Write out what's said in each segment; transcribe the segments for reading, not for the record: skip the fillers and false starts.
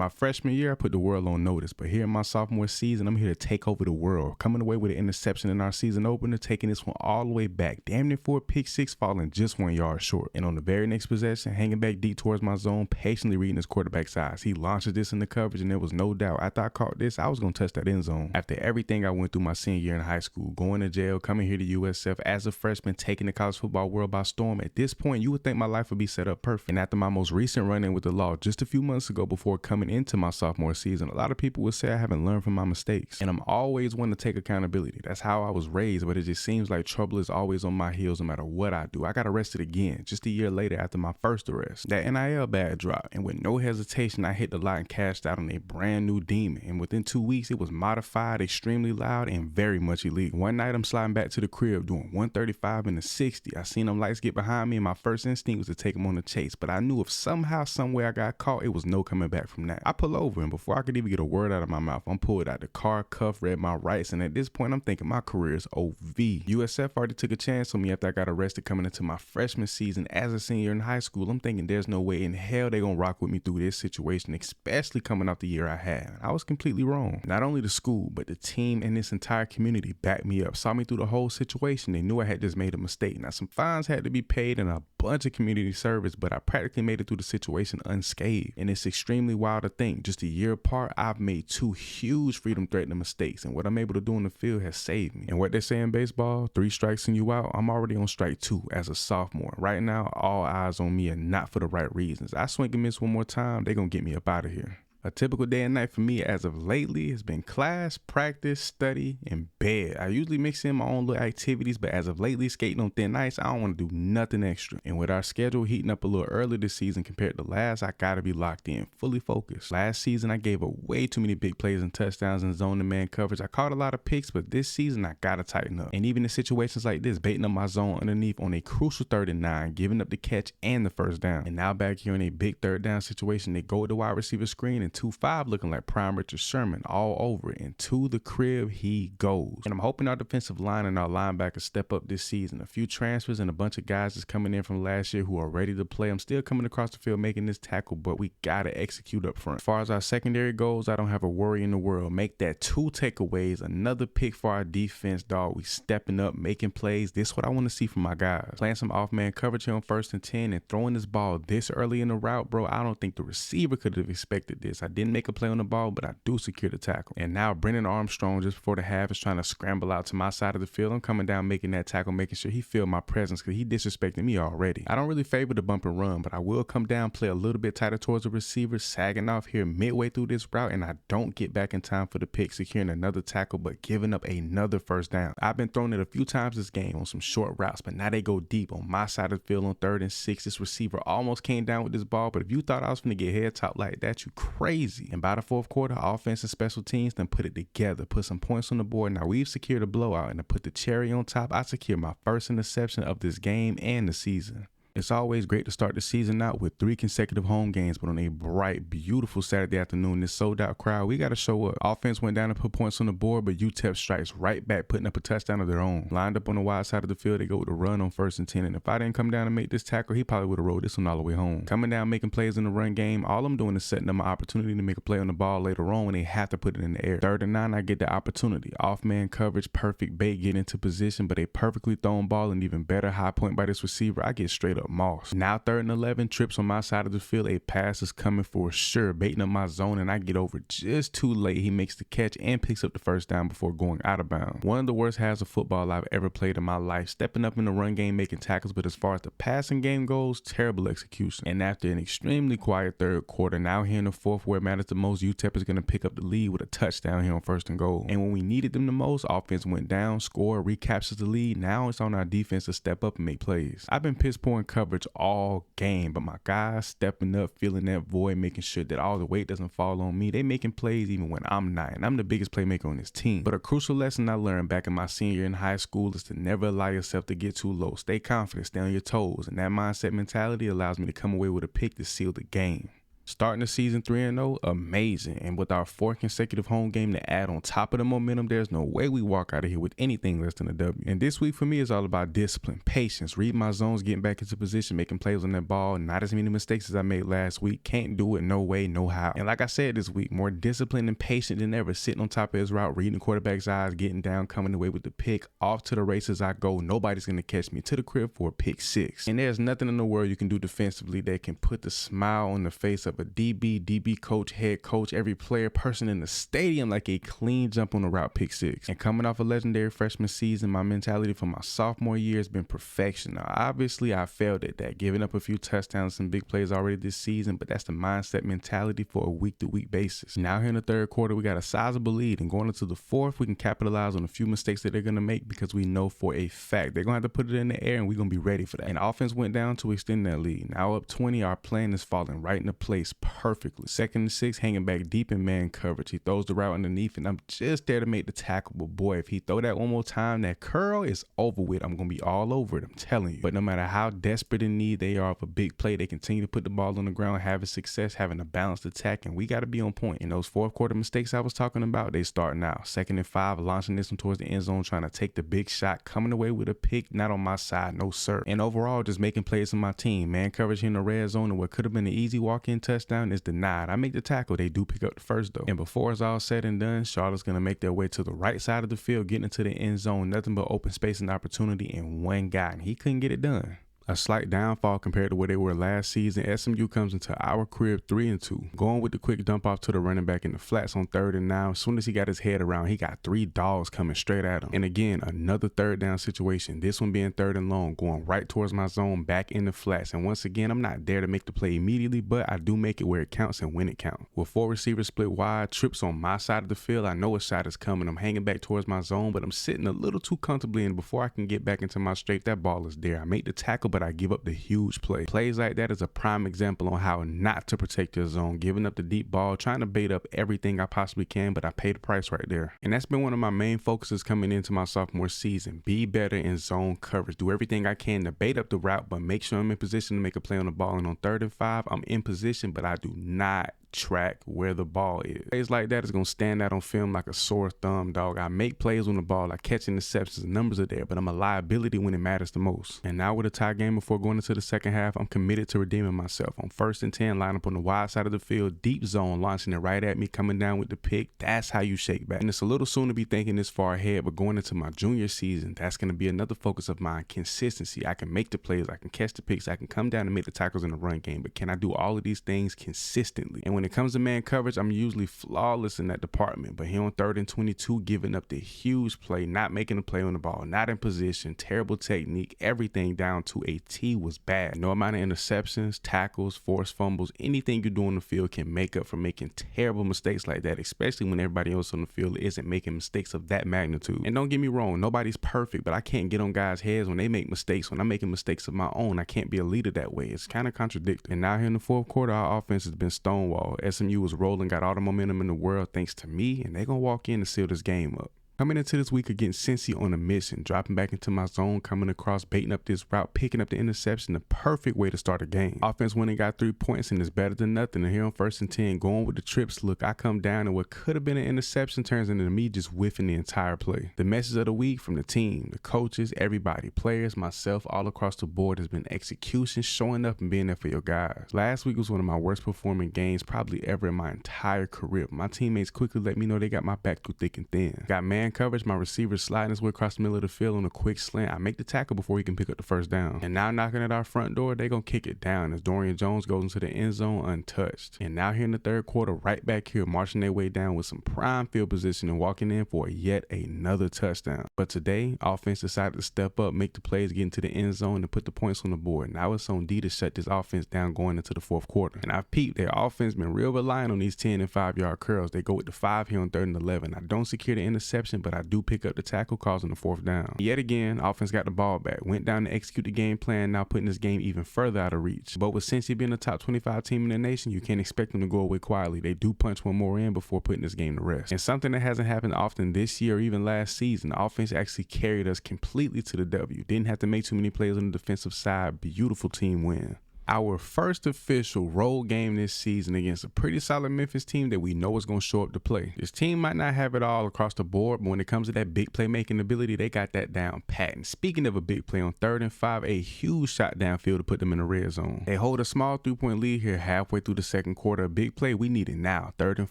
My freshman year, I put the world on notice, but here in my sophomore season, I'm here to take over the world. Coming away with an interception in our season opener, taking this one all the way back, damn near for a pick six, falling just 1 yard short. And on the very next possession, hanging back deep towards my zone, patiently reading his quarterback's eyes. He launches this in the coverage, and there was no doubt after I caught this, I was going to touch that end zone. After everything I went through my senior year in high school, going to jail, coming here to USF as a freshman, taking the college football world by storm, at this point, you would think my life would be set up perfect. And after my most recent run-in with the law just a few months ago before coming into my sophomore season, a lot of people would say I haven't learned from my mistakes. And I'm always one to take accountability. That's how I was raised, but it just seems like trouble is always on my heels no matter what I do. I got arrested again just a year later after my first arrest. That NIL bag dropped, and with no hesitation, I hit the lot and cashed out on a brand new demon. And within 2 weeks, it was modified, extremely loud, and very much illegal. One night, I'm sliding back to the crib doing 135 and a 60. I seen them lights get behind me, and my first instinct was to take them on the chase. But I knew if somehow, somewhere I got caught, it was no coming back from that. I pull over, and before I could even get a word out of my mouth, I'm pulled out the car, cuff, read my rights, and at this point, I'm thinking my career is OV. USF already took a chance on me after I got arrested coming into my freshman season as a senior in high school. I'm thinking there's no way in hell they gonna rock with me through this situation, especially coming off the year I had. I was completely wrong. Not only the school, but the team and this entire community backed me up, saw me through the whole situation. They knew I had just made a mistake. Now, some fines had to be paid and a bunch of community service, but I practically made it through the situation unscathed. And it's extremely wild to think, just a year apart, I've made 2 huge freedom-threatening mistakes, and what I'm able to do in the field has saved me. And what they say in baseball, 3 strikes and you out, I'm already on strike 2 as a sophomore. Right now, all eyes on me and not for the right reasons. I swing and miss one more time, they gonna get me up out of here. A typical day and night for me as of lately has been class, practice, study, and bed. I usually mix in my own little activities, but as of lately, skating on thin ice, I don't want to do nothing extra. And with our schedule heating up a little early this season compared to last, I gotta be locked in, fully focused. Last season, I gave up way too many big plays and touchdowns in zone and man coverage. I caught a lot of picks, but this season, I gotta tighten up. And even in situations like this, baiting up my zone underneath on a crucial 3rd and 9, giving up the catch and the first down. And now back here in a big 3rd down situation, they go with the wide receiver screen and 2-5 looking like prime Richard Sherman all over it, and to the crib he goes. And I'm hoping our defensive line and our linebackers step up this season. A few transfers and a bunch of guys that's coming in from last year who are ready to play. I'm still coming across the field making this tackle, but we gotta execute up front. As far as our secondary goes, I don't have a worry in the world. Make that 2 takeaways, another pick for our defense, dog. We stepping up, making plays. This is what I want to see from my guys. Playing some off-man coverage here on 1st and 10 and throwing this ball this early in the route, bro. I don't think the receiver could have expected this. I didn't make a play on the ball, but I do secure the tackle. And now Brennan Armstrong, just before the half, is trying to scramble out to my side of the field. I'm coming down, making that tackle, making sure he feel my presence because he disrespected me already. I don't really favor the bump and run, but I will come down, play a little bit tighter towards the receiver, sagging off here midway through this route, and I don't get back in time for the pick, securing another tackle, but giving up another first down. I've been throwing it a few times this game on some short routes, but now they go deep on my side of the field on 3rd and 6. This receiver almost came down with this ball, but if you thought I was going to get head top like that, you crazy. And by the 4th quarter, offense and special teams then put it together, put some points on the board. Now we've secured a blowout, and to put the cherry on top, I secured my first interception of this game and the season. It's always great to start the season out with 3 consecutive home games, but on a bright, beautiful Saturday afternoon, this sold-out crowd, we got to show up. Offense went down and put points on the board, but UTEP strikes right back, putting up a touchdown of their own. Lined up on the wide side of the field, they go with a run on 1st and 10, and if I didn't come down and make this tackle, he probably would have rolled this one all the way home. Coming down, making plays in the run game, all I'm doing is setting up my opportunity to make a play on the ball later on when they have to put it in the air. 3rd and 9, I get the opportunity. Off-man coverage, perfect bait, get into position, but a perfectly thrown ball and even better high point by this receiver, I get straight up mossed. Now 3rd and 11, trips on my side of the field, a pass is coming for sure, baiting up my zone, and I get over just too late. He makes the catch and picks up the first down before going out of bounds. One of the worst halves of football I've ever played in my life, stepping up in the run game, making tackles, but as far as the passing game goes, terrible execution. And after an extremely quiet 3rd quarter, now here in the 4th where it matters the most, UTEP is going to pick up the lead with a touchdown here on 1st and goal. And when we needed them the most, offense went down, score, recaptures the lead. Now it's on our defense to step up and make plays. I've been piss poor in coverage all game, but my guys stepping up, filling that void, making sure that all the weight doesn't fall on me. They making plays even when I'm not, and I'm the biggest playmaker on this team. But a crucial lesson I learned back in my senior year in high school is to never allow yourself to get too low. Stay confident, stay on your toes, and that mindset mentality allows me to come away with a pick to seal the game. Starting the season 3-0, amazing. And with our 4th consecutive home game to add on top of the momentum, there's no way we walk out of here with anything less than a W. And this week for me is all about discipline, patience, reading my zones, getting back into position, making plays on that ball. Not as many mistakes as I made last week. Can't do it, no way, no how. And like I said this week, more disciplined and patient than ever, sitting on top of his route, reading the quarterback's eyes, getting down, coming away with the pick. Off to the races I go. Nobody's going to catch me. To the crib for a pick 6. And there's nothing in the world you can do defensively that can put the smile on the face of a DB coach, head coach, every player, person in the stadium like a clean jump on the route pick 6. And coming off a legendary freshman season, my mentality for my sophomore year has been perfection. Now, obviously, I failed at that, giving up a few touchdowns and big plays already this season, but that's the mindset mentality for a week-to-week basis. Now here in the third quarter, we got a sizable lead, and going into the fourth, we can capitalize on a few mistakes that they're going to make because we know for a fact they're going to have to put it in the air, and we're going to be ready for that. And offense went down to extend that lead. Now up 20, our plan is falling right into place perfectly. 2nd and 6, hanging back deep in man coverage. He throws the route underneath, and I'm just there to make the tackle. But boy, if he throw that one more time, that curl is over with. I'm going to be all over it, I'm telling you. But no matter how desperate in need they are of a big play, they continue to put the ball on the ground, having success, having a balanced attack, and we got to be on point. And those fourth quarter mistakes I was talking about, they start now. 2nd and 5, launching this one towards the end zone, trying to take the big shot, coming away with a pick, not on my side, no sir. And overall, just making plays on my team. Man coverage in the red zone, and what could have been an easy walk-in touchdown is denied. I make the tackle, they do pick up the first though. And before it's all said and done, Charlotte's going to make their way to the right side of the field, getting into the end zone, nothing but open space and opportunity, and one guy, and he couldn't get it done. A slight downfall compared to where they were last season. SMU comes into our crib 3-2, going with the quick dump off to the running back in the flats on 3rd and 9. As soon as he got his head around, he got 3 dogs coming straight at him. And again, another 3rd down situation. This one being 3rd and long, going right towards my zone, back in the flats. And once again, I'm not there to make the play immediately, but I do make it where it counts and when it counts. With 4 receivers split wide, trips on my side of the field, I know a shot is coming. I'm hanging back towards my zone, but I'm sitting a little too comfortably, and before I can get back into my straight, that ball is there. I make the tackle, but I give up the huge play. Plays like that is a prime example on how not to protect your zone, giving up the deep ball, trying to bait up everything I possibly can, but I pay the price right there. And that's been one of my main focuses coming into my sophomore season. Be better in zone coverage. Do everything I can to bait up the route, but make sure I'm in position to make a play on the ball. And on 3rd and 5, I'm in position, but I do not track where the ball is. Plays like that is going to stand out on film like a sore thumb, dog. I make plays on the ball, I catch interceptions, numbers are there, but I'm a liability when it matters the most. And now with a tie game before going into the second half, I'm committed to redeeming myself. On 1st and 10, line up on the wide side of the field, deep zone, launching it right at me, coming down with the pick. That's how you shake back. And it's a little soon to be thinking this far ahead, but going into my junior season, that's going to be another focus of mine. Consistency. I can make the plays, I can catch the picks, I can come down and make the tackles in the run game, but can I do all of these things consistently? And when it comes to man coverage, I'm usually flawless in that department, but here on 3rd and 22, giving up the huge play, not making a play on the ball, not in position, terrible technique, everything down to a T was bad. No amount of interceptions, tackles, forced fumbles, anything you do on the field can make up for making terrible mistakes like that, especially when everybody else on the field isn't making mistakes of that magnitude. And don't get me wrong, nobody's perfect, but I can't get on guys' heads when they make mistakes. When I'm making mistakes of my own, I can't be a leader that way. It's kind of contradictory. And now here in the fourth quarter, our offense has been stonewalled. SMU was rolling, got all the momentum in the world thanks to me, and they're going to walk in and seal this game up. Coming into this week against Cincy on a mission, dropping back into my zone, coming across, baiting up this route, picking up the interception, the perfect way to start a game. Offense went and got 3 points, and it's better than nothing. And here on 1st and 10, going with the trips, look, I come down, and what could have been an interception turns into me just whiffing the entire play. The message of the week from the team, the coaches, everybody, players, myself, all across the board has been execution, showing up and being there for your guys. Last week was one of my worst performing games probably ever in my entire career. My teammates quickly let me know they got my back through thick and thin. Got man coverage, my receiver sliding his way across the middle of the field on a quick slant. I make the tackle before he can pick up the 1st down. And now knocking at our front door, they gonna kick it down as Dorian Jones goes into the end zone untouched. And now here in the 3rd quarter, right back here, marching their way down with some prime field position and walking in for yet another touchdown. But today, offense decided to step up, make the plays, get into the end zone, and put the points on the board. Now it's on D to shut this offense down going into the 4th quarter. And I've peeped, their offense been real reliant on these 10 and 5-yard curls. They go with the 5 here on 3rd and 11. I don't secure the interception, but I do pick up the tackle, causing the 4th down. Yet again, offense got the ball back, went down to execute the game plan, now putting this game even further out of reach. But with Cincy being a top 25 team in the nation, you can't expect them to go away quietly. They do punch one more in before putting this game to rest. And something that hasn't happened often this year or even last season, the offense actually carried us completely to the W. Didn't have to make too many plays on the defensive side. Beautiful team win. Our first official road game this season against a pretty solid Memphis team that we know is going to show up to play. This team might not have it all across the board, but when it comes to that big playmaking ability, they got that down pat. And speaking of a big play, on 3rd and 5, a huge shot downfield to put them in the red zone. They hold a small 3-point lead here halfway through the second quarter. A big play we need it now. 3rd and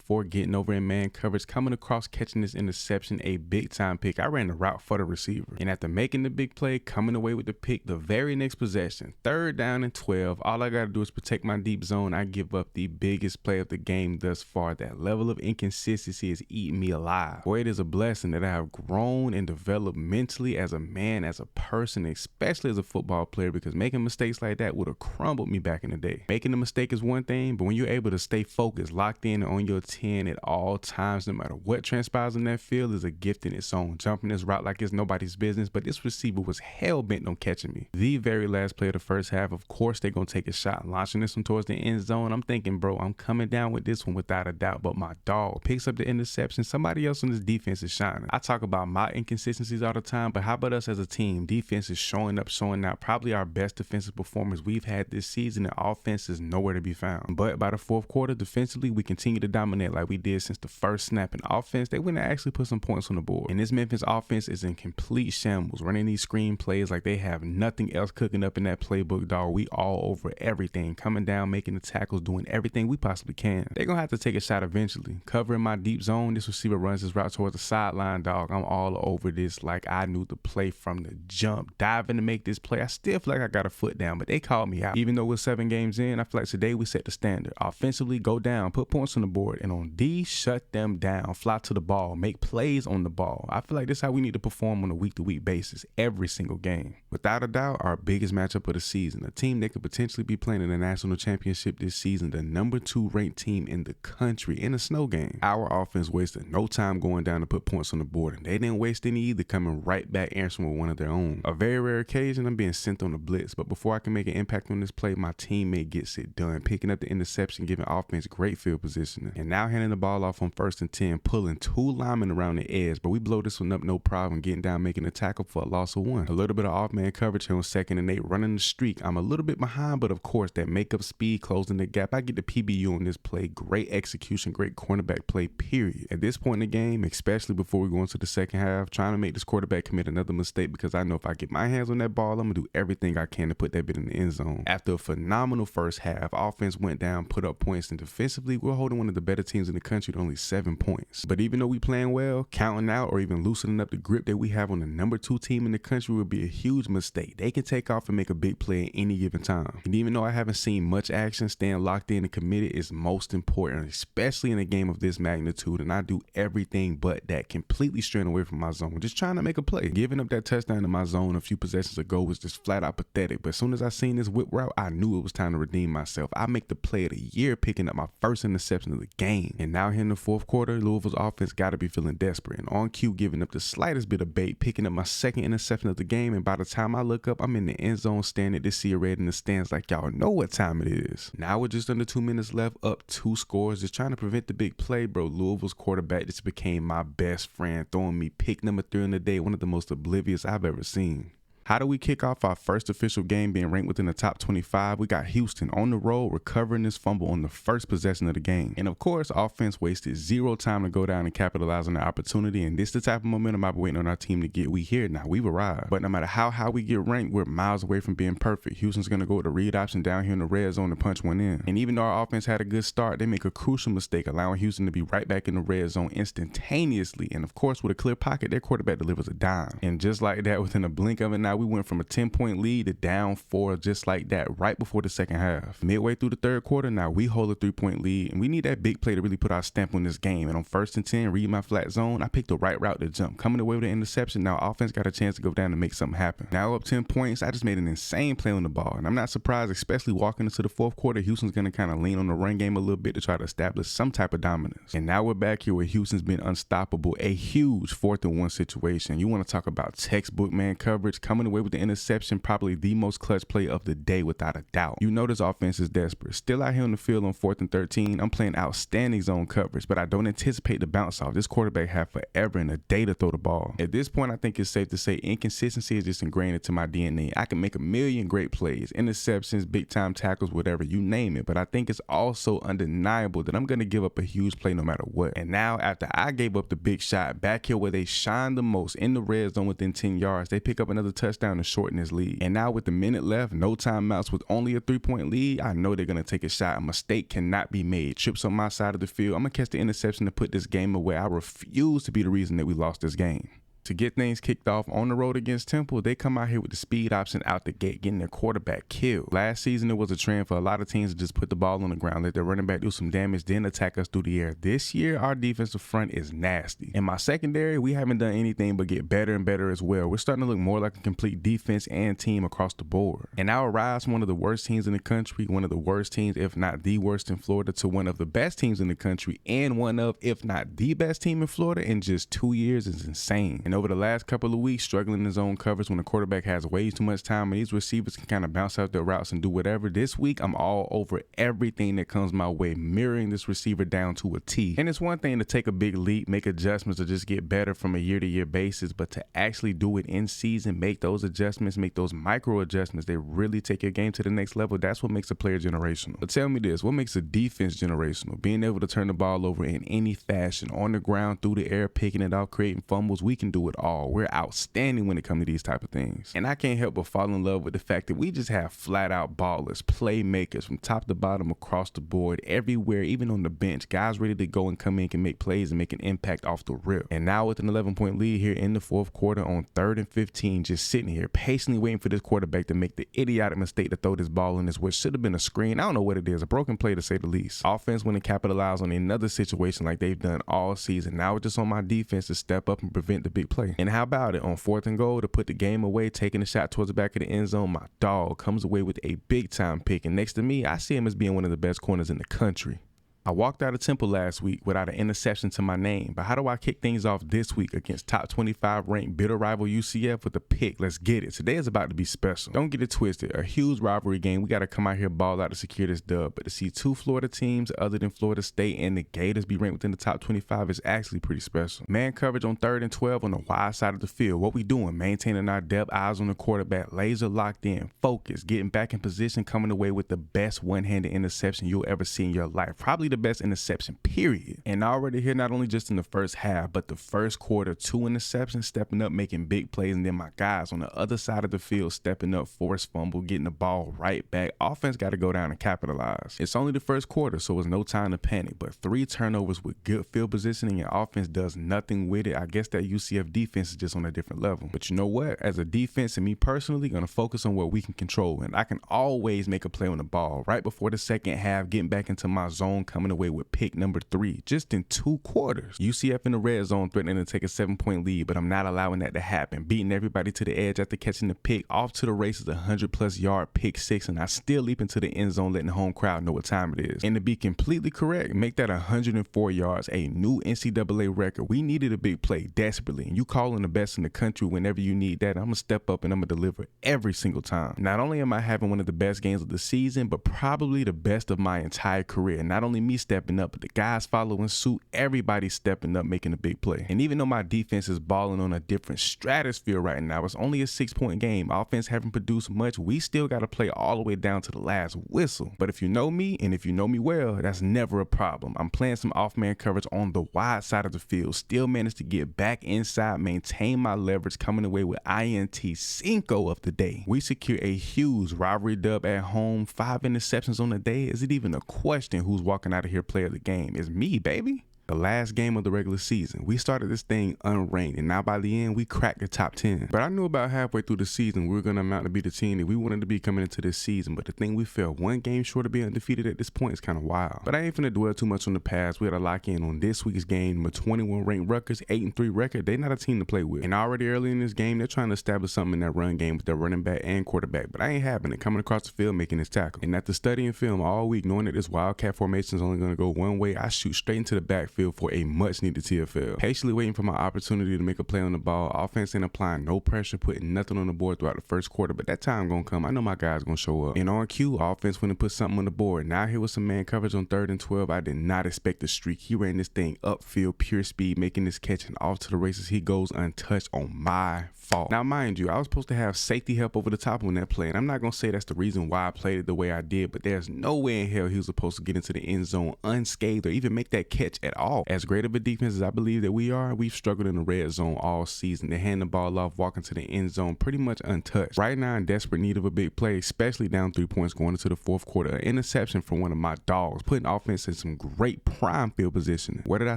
4, getting over in man coverage, coming across, catching this interception, a big time pick. I ran the route for the receiver. And after making the big play, coming away with the pick, the very next possession, 3rd down and 12, all I got to do is protect my deep zone. I give up the biggest play of the game thus far. That level of inconsistency is eating me alive. Boy, it is a blessing that I have grown and developed mentally as a man, as a person, especially as a football player, because making mistakes like that would have crumbled me back in the day. Making a mistake is one thing, but when you're able to stay focused, locked in on your 10 at all times, no matter what transpires in that field, is a gift in its own. Jumping this route like it's nobody's business, but this receiver was hell-bent on catching me. The very last play of the first half, of course, they're going to take a shot, launching this one towards the end zone. I'm thinking, bro, I'm coming down with this one without a doubt, but my dog picks up the interception. Somebody else on this defense is shining. I talk about my inconsistencies all the time, but how about us as a team? Defense is showing up, showing out. Probably our best defensive performance we've had this season, and offense is nowhere to be found. But by the fourth quarter, defensively, we continue to dominate like we did since the first snap. In offense, they went and actually put some points on the board. And this Memphis offense is in complete shambles, running these screen plays like they have nothing else cooking up in that playbook, dog. We all over everything, coming down, making the tackles, doing everything we possibly can. They're going to have to take a shot eventually. Covering my deep zone, this receiver runs his route towards the sideline, dog. I'm all over this like I knew the play from the jump. Diving to make this play. I still feel like I got a foot down, but they called me out. Even though we're 7 games in, I feel like today we set the standard. Offensively, go down, put points on the board, and on D, shut them down. Fly to the ball, make plays on the ball. I feel like this is how we need to perform on a week-to-week basis every single game. Without a doubt, our biggest matchup of the season, a team that could potentially be playing in the national championship this season, the number 2 ranked team in the country in a snow game. Our offense wasted no time going down to put points on the board, and they didn't waste any either, coming right back answering with one of their own. A very rare occasion, I'm being sent on the blitz, but before I can make an impact on this play, my teammate gets it done, picking up the interception, giving offense great field positioning, and now handing the ball off on 1st and 10, pulling 2 linemen around the edge, but we blow this one up no problem, getting down, making a tackle for a loss of 1. A little bit of off-man coverage here on 2nd and 8, running the streak. I'm a little bit behind, but of course, that makeup speed, closing the gap. I get the PBU on this play. Great execution, great cornerback play, period. At this point in the game, especially before we go into the second half, trying to make this quarterback commit another mistake, because I know if I get my hands on that ball, I'm going to do everything I can to put that bit in the end zone. After a phenomenal first half, offense went down, put up points, and defensively, we're holding one of the better teams in the country to only 7 points. But even though we playing well, counting out or even loosening up the grip that we have on the number 2 team in the country would be a huge mistake. They can take off and make a big play at any given time. And even though I haven't seen much action, staying locked in and committed is most important, especially in a game of this magnitude. And I do everything but that, completely straying away from my zone, just trying to make a play. Giving up that touchdown in my zone a few possessions ago was just flat out pathetic. But as soon as I seen this whip route, I knew it was time to redeem myself. I make the play of the year, picking up my first interception of the game. And now here in the fourth quarter, Louisville's offense got to be feeling desperate. And on cue, giving up the slightest bit of bait, picking up my 2nd interception of the game. And by the time I look up, I'm in the end zone, staring at this sea of red in the stands like y'all know what time it is. Now with just under 2 minutes left, up 2 scores, just trying to prevent the big play, bro. Louisville's quarterback just became my best friend, throwing me pick number 3 in the day, one of the most oblivious I've ever seen. How do we kick off our first official game being ranked within the top 25? We got Houston on the road recovering this fumble on the first possession of the game. And of course, offense wasted 0 time to go down and capitalize on the opportunity. And this is the type of momentum I've been waiting on our team to get. We here now. We've arrived. But no matter how high we get ranked, we're miles away from being perfect. Houston's going to go with the read option down here in the red zone and punch one in. And even though our offense had a good start, they make a crucial mistake, allowing Houston to be right back in the red zone instantaneously. And of course, with a clear pocket, their quarterback delivers a dime. And just like that, within a blink of an eye, we went from a 10-point lead to down 4 just like that right before the second half. Midway through the third quarter, now we hold a 3-point lead, and we need that big play to really put our stamp on this game. And on 1st and 10, read my flat zone, I picked the right route to jump. Coming away with an interception, now offense got a chance to go down and make something happen. Now up 10 points, I just made an insane play on the ball. And I'm not surprised, especially walking into the fourth quarter, Houston's going to kind of lean on the run game a little bit to try to establish some type of dominance. And now we're back here where Houston's been unstoppable. A huge 4th and 1 situation. You want to talk about textbook man coverage, coming away with the interception, probably the most clutch play of the day without a doubt. You know this offense is desperate. Still out here on the field on 4th and 13, I'm playing outstanding zone coverage, but I don't anticipate the bounce off. This quarterback have forever and a day to throw the ball. At this point, I think it's safe to say inconsistency is just ingrained into my DNA. I can make a million great plays, interceptions, big time tackles, whatever, you name it, but I think it's also undeniable that I'm going to give up a huge play no matter what. And now, after I gave up the big shot back here where they shine the most in the red zone within 10 yards, they pick up another touchdown to shorten this lead. And now with the minute left, no timeouts, with only a 3-point lead, I know they're going to take a shot. A mistake cannot be made. Trips on my side of the field. I'm going to catch the interception to put this game away. I refuse to be the reason that we lost this game. To get things kicked off on the road against Temple, they come out here with the speed option out the gate, getting their quarterback killed. Last season, it was a trend for a lot of teams to just put the ball on the ground, let their running back do some damage, then attack us through the air. This year, our defensive front is nasty. In my secondary, we haven't done anything but get better and better as well. We're starting to look more like a complete defense and team across the board. And now it rise from one of the worst teams in the country, one of the worst teams, if not the worst in Florida, to one of the best teams in the country, and one of, if not the best team in Florida in just 2 years is insane. And over the last couple of weeks, struggling in zone coverage when the quarterback has way too much time and these receivers can kind of bounce out their routes and do whatever. This week, I'm all over everything that comes my way, mirroring this receiver down to a T. And it's one thing to take a big leap, make adjustments, or just get better from a year-to-year basis, but to actually do it in season, make those adjustments, make those micro adjustments, they really take your game to the next level. That's what makes a player generational. But tell me this, what makes a defense generational? Being able to turn the ball over in any fashion, on the ground, through the air, picking it out, creating fumbles, we can do it all. We're outstanding when it comes to these type of things. And I can't help but fall in love with the fact that we just have flat out ballers, playmakers from top to bottom across the board, everywhere, even on the bench. Guys ready to go and come in, can make plays and make an impact off the rip. And now with an 11-point lead here in the 4th quarter on 3rd and 15, just sitting here patiently waiting for this quarterback to make the idiotic mistake to throw this ball in this, which should have been a screen. I don't know what it is, a broken play to say the least. Offense want to capitalize on another situation like they've done all season. Now it's just on my defense to step up and prevent the big play. And how about it? On 4th and goal to put the game away, taking a shot towards the back of the end zone, my dog comes away with a big time pick. And next to me, I see him as being one of the best corners in the country. I walked out of Temple last week without an interception to my name, but how do I kick things off this week against top 25 ranked bitter rival UCF with a pick? Let's get it. Today is about to be special. Don't get it twisted. A huge rivalry game. We got to come out here ball out to secure this dub, but to see 2 Florida teams other than Florida State and the Gators be ranked within the top 25 is actually pretty special. Man coverage on 3rd and 12 on the wide side of the field. What we doing? Maintaining our depth, eyes on the quarterback, laser locked in, focus, getting back in position, coming away with the best one-handed interception you'll ever see in your life. Probably the best interception, period. And already here, not only just in the first half, but the first quarter, 2 interceptions, stepping up, making big plays, and then my guys on the other side of the field stepping up, forced fumble, getting the ball right back. Offense got to go down and capitalize. It's only the first quarter, so it's no time to panic, but 3 turnovers with good field positioning and offense does nothing with it. I guess that UCF defense is just on a different level. But you know what? As a defense, and me personally, going to focus on what we can control, and I can always make a play on the ball. Right before the second half, getting back into my zone, coming away with pick number 3 just in 2 quarters. UCF in the red zone threatening to take a 7-point lead, but I'm not allowing that to happen. Beating everybody to the edge after catching the pick, off to the races, 100+ yard pick 6, and I still leap into the end zone letting the home crowd know what time it is. And to be completely correct, make that 104 yards, a new NCAA record. We needed a big play desperately, and you calling the best in the country whenever you need that. I'm gonna step up and I'm gonna deliver every single time. Not only am I having one of the best games of the season, but probably the best of my entire career. Not only me stepping up, but the guys following suit, everybody stepping up, making a big play. And even though my defense is balling on a different stratosphere right now, it's only a 6-point game. Offense haven't produced much. We still got to play all the way down to the last whistle. But if you know me, and if you know me well, that's never a problem. I'm playing some off-man coverage on the wide side of the field, still managed to get back inside, maintain my leverage, coming away with INT Cinco of the day. We secure a huge rivalry dub at home, 5 interceptions on the day. Is it even a question who's walking out of here player of the game? It's me, baby. The last game of the regular season, we started this thing unranked, and now by the end, we cracked the top 10. But I knew about halfway through the season, we were going to amount to be the team that we wanted to be coming into this season. But the thing, we fell 1 game short of being undefeated at this point is kind of wild. But I ain't finna dwell too much on the past. We had to lock in on this week's game. Number 21 ranked Rutgers, 8-3 record. They're not a team to play with. And already early in this game, they're trying to establish something in that run game with their running back and quarterback. But I ain't having it, coming across the field, making this tackle. And after studying film all week, knowing that this wildcat formation is only going to go one way, I shoot straight into the backfield field for a much needed TFL. Patiently waiting for my opportunity to make a play on the ball. Offense ain't applying no pressure, putting nothing on the board throughout the first quarter, but that time gonna come. I know my guys gonna show up. And on cue, offense went and put something on the board. Now here was some man coverage on 3rd and 12. I did not expect the streak. He ran this thing upfield, pure speed, making this catch, and off to the races he goes untouched on my fault. Now mind you, I was supposed to have safety help over the top on that play, and I'm not gonna say that's the reason why I played it the way I did, but there's no way in hell he was supposed to get into the end zone unscathed or even make that catch at all. As great of a defense as I believe that we are, we've struggled in the red zone all season. They hand the ball off, walking to the end zone pretty much untouched. Right now in desperate need of a big play, especially down 3 points going into the 4th quarter. An interception from one of my dogs, putting offense in some great prime field position. What did I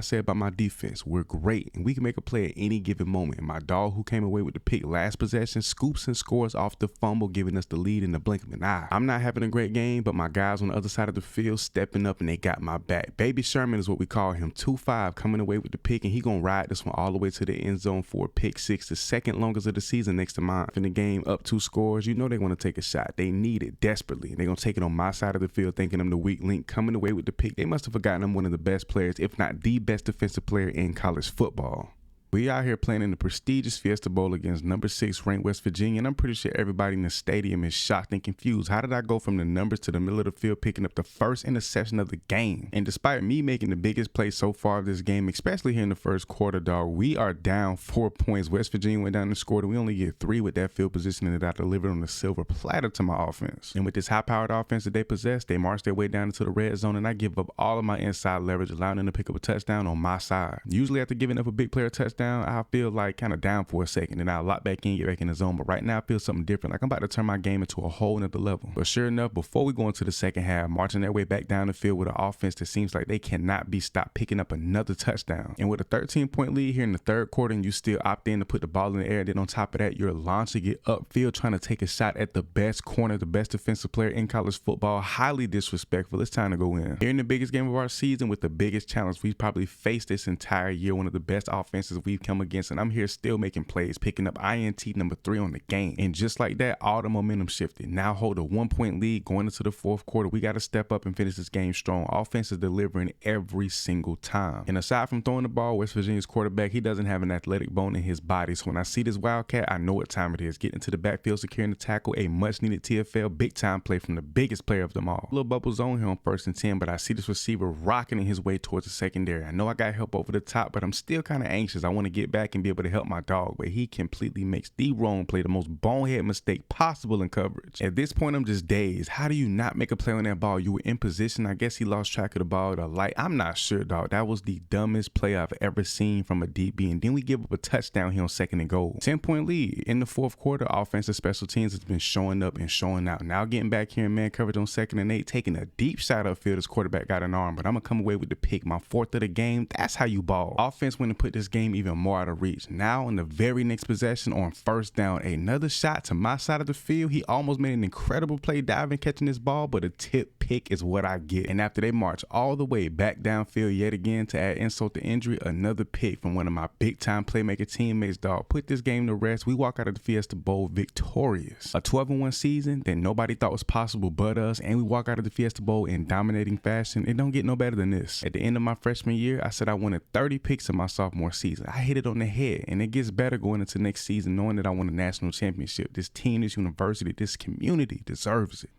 say about my defense? We're great, and we can make a play at any given moment. And my dog, who came away with the pick last possession, scoops and scores off the fumble, giving us the lead in the blink of an eye. I'm not having a great game, but my guys on the other side of the field stepping up, and they got my back. Baby Sherman is what we call him, 2-5, coming away with the pick, and he gonna ride this one all the way to the end zone for a pick 6, the second longest of the season next to mine. In the game, up 2 scores, you know they want to take a shot. They need it desperately. They're gonna take it on my side of the field, thinking I'm the weak link, coming away with the pick. They must have forgotten I'm one of the best players, if not the best defensive player in college football. We out here playing in the prestigious Fiesta Bowl against number 6 ranked West Virginia, and I'm pretty sure everybody in the stadium is shocked and confused. How did I go from the numbers to the middle of the field, picking up the first interception of the game? And despite me making the biggest play so far of this game, especially here in the first quarter, dog, we are down 4 points. West Virginia went down and scored, and we only get 3 with that field positioning that I delivered on the silver platter to my offense. And with this high-powered offense that they possess, they march their way down into the red zone, and I give up all of my inside leverage, allowing them to pick up a touchdown on my side. Usually after giving up a big player touchdown, I feel like kind of down for a second, and I'll lock back in, get back in the zone. But right now I feel something different, like I'm about to turn my game into a whole nother level. But sure enough, before we go into the second half, marching their way back down the field with an offense that seems like they cannot be stopped, picking up another touchdown. And with a 13-point lead here in the 3rd quarter, and you still opt in to put the ball in the air, then on top of that, you're launching it upfield, trying to take a shot at the best corner, the best defensive player in college football. Highly disrespectful. It's time to go in. Here in the biggest game of our season, with the biggest challenge we've probably faced this entire year, one of the best offenses we've come against, and I'm here still making plays, picking up INT number 3 on the game. And just like that, all the momentum shifted. Now hold a 1-point lead going into the 4th quarter. We got to step up and finish this game strong. Offense is delivering every single time. And aside from throwing the ball, West Virginia's quarterback, he doesn't have an athletic bone in his body. So when I see this Wildcat, I know what time it is. Getting to the backfield, securing the tackle, a much needed TFL big time play from the biggest player of them all. Little bubble zone here on 1st and 10, but I see this receiver rocketing his way towards the secondary. I know I got help over the top, but I'm still kind of anxious. I want to get back and be able to help my dog, but he completely makes the wrong play, the most bonehead mistake possible in coverage. At this point, I'm just dazed. How do you not make a play on that ball? You were in position. I guess he lost track of the ball, the light. I'm not sure, dog. That was the dumbest play I've ever seen from a DB. And then we give up a touchdown here on 2nd and goal. 10-point lead in the 4th quarter. Offensive special teams has been showing up and showing out. Now getting back here in man coverage on 2nd and 8, taking a deep shot upfield. His quarterback got an arm, but I'm gonna come away with the pick. My 4th of the game. That's how you ball. Offense went and put this game even more out of reach. Now in the very next possession on 1st down, another shot to my side of the field. He almost made an incredible play diving, catching this ball, but a tip pick is what I get. And after they march all the way back downfield yet again to add insult to injury, another pick from one of my big time playmaker teammates, dog. Put this game to rest. We walk out of the Fiesta Bowl victorious. A 12-1 season that nobody thought was possible but us, and we walk out of the Fiesta Bowl in dominating fashion. It don't get no better than this. At the end of my freshman year, I said I wanted 30 picks in my sophomore season. I hit it on the head, and it gets better going into next season knowing that I won a national championship. This team, this university, this community deserves it.